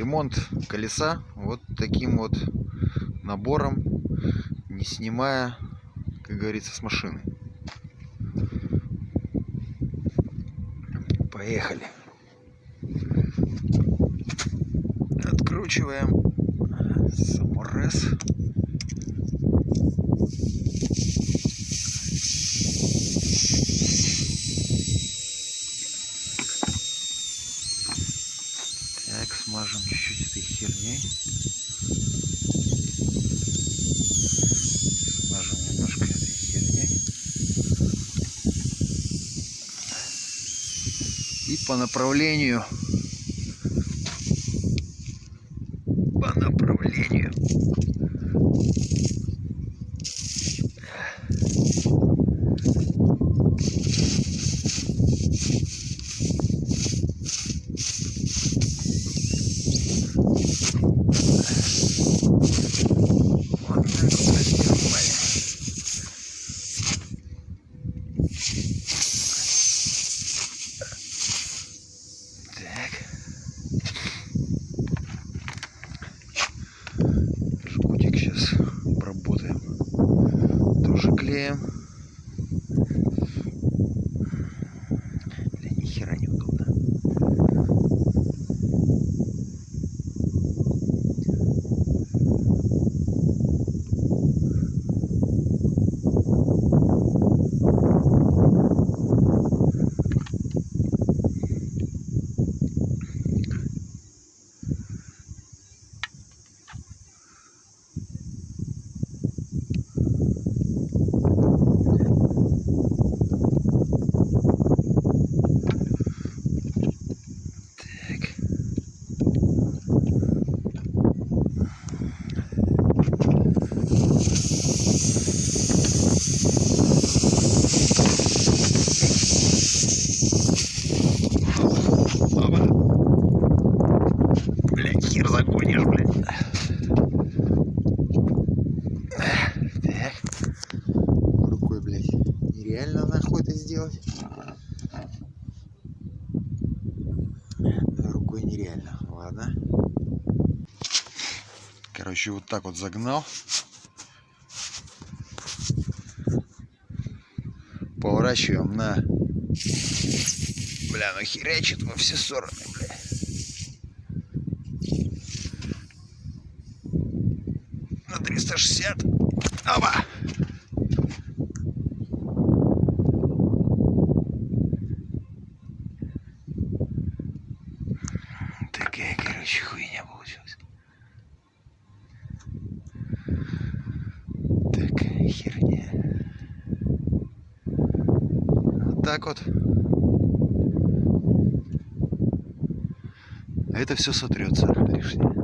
Ремонт колеса вот таким вот набором, не снимая, как говорится, с машины. Поехали. Откручиваем саморез. Так, смажем чуть-чуть этой херней. Смажем немножко этой херней. И по направлению. Жгутик сейчас обработаем тоже клеем. Бля, ни хера не удобно. Блядь, хер загонишь, блядь. Так. Рукой, блядь, нереально нахуй это сделать. Рукой нереально. Ладно. Короче, вот так вот загнал. Поворачиваем на... Бля, ну херячит во все стороны, бля. На 360. Опа! Такая, короче, хуйня получилась. Такая херня. Вот так вот. А это все сотрется лишнее.